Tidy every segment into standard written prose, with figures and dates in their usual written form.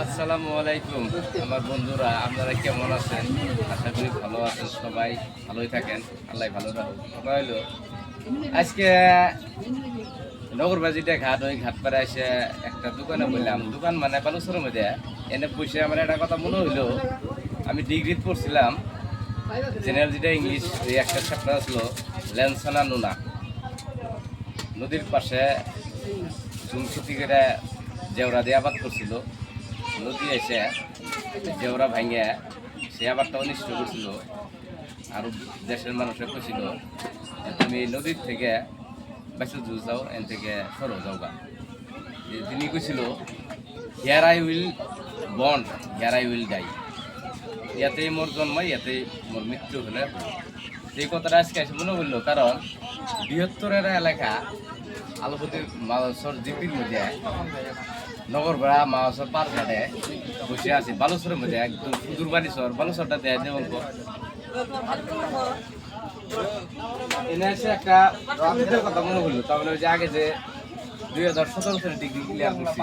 আসসালামু আলাইকুম আমার বন্ধুরা, আপনারা কেমন আছেন? আশা করি ভালো আছেন, সবাই ভালোই থাকেন, আল্লাহ ভালো রাখুন। কথা হইলো আজকে নগরবাজিটা ঘাট, ওই ঘাট পাড়ে এসে একটা দোকানে বললাম, দোকান মানে বালুচরের মধ্যে এনে বসে আমার একটা কথা মনে হইলো, আমি ডিগ্রি পড়ছিলাম জেনারেল, যেটা ইংলিশ, ওই একটা চ্যাপ্টার আসলো ল্যান্সানা নুনা, নদীর পাশে জুমসুতি করে জেওরা দিয়ে আবাদ করছিল। নদী এসে জেওরা ভাঙে সে আবারটা অনিষ্ট করছিল। আর দেশের মানুষে কইছিল, তুমি নদীর থেকে বেঁচে যাও, এন থেকে সরো যাওগা। তিনি কইছিল, হিয়ার আই উইল বন্ড, হিয়ার আই উইল ডাই, ইয়াতেই মোর জন্ম, ইয়াতেই মোর মৃত্যু হলে। এই কথাটা আজকে এসে মনে করলো, কারণ বৃহত্তরের এলাকা আলুপতির মাছর জিপির মধ্যে নগরপাড়া মাছর পার ঘাটে বসে আছি, বালুচরের মধ্যে একদম সুদূর বালিচর, বালুচরটা দেয় যে অল্প এনে এসে একটা রাজনীতির কথা মনে হলো। তার মানে ওই যে আগে যে 2017 সালে ডিগ্রি ক্লিয়ার করছি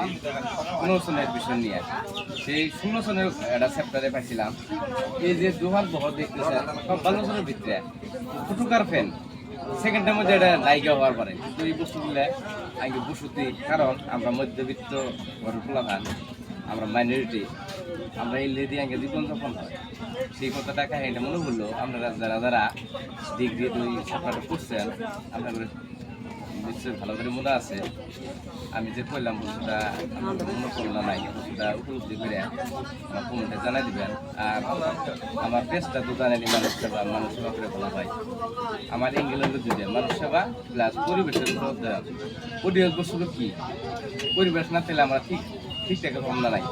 15 সনের বিষয় নিয়ে, সেই 16 সনের একটা চ্যাপ্টারে পাইছিলাম। এই যে দুহাল বহর দেখতেছেন সব বালুচরের ভিতরে ফুটুকার ফ্যান, সেকেন্ডের মধ্যে এটা নায়িকা হওয়ার পরে। কিন্তু এই বস্তুগুলো আগে বসতি, কারণ আমরা মধ্যবিত্ত ঘরের পোলাপান, আমরা মাইনরিটি, আমরা এই লেদি আগে জীবনযাপন হয়। সেই কথাটা কাহিনীটা মনে হলো, আপনারা যারা যারা ডিগ্রি 2 চ্যাপ্টারটা করছেন, আপনাদের নিশ্চয়ই ভালো করে মনে আছে। আমি যে কইলাম বস্তুটা মনে করলাম নাই, বস্তুটা উপলব্ধি করে আমার কমেন্টে জানাই দিবেন। আর আমার পেজটা তো জানেনি, মানুষ সেবা, মানুষ সেবা করে ভালো হয়। আমার ইংল্যান্ডে দুইটা মানুষ সেবা প্লাস পরিবেশের পরিবেশ বস্তুটা কি, পরিবেশ না পেলে আমরা ঠিকঠাক ভাবনা নাই।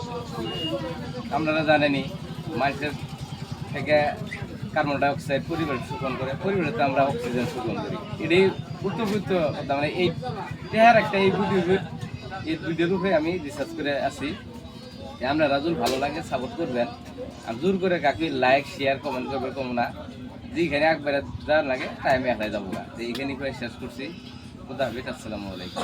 আপনারা জানেনি, মানুষের থেকে কার্বন ডাইঅক্সাইড পরিবেশ শোষণ করে, পরিবেশে আমরা অক্সিজেন শোষণ করি। এটাই উত্তরবৃত্ত কথা। মানে এই তেহার একটা এই ভিডিওর উপরে আমি রিসার্চ করে আছি। আপনারা যদি ভালো লাগে সাপোর্ট করবেন, আর জোর করে কাকে লাইক শেয়ার কমেন্ট করবে কম না, যেখানে একবারে যা লাগে তাই আমি একাই যাবো না। এইখানে করে শেষ করছি। খুদা হাফেজ, আসসালামু আলাইকুম।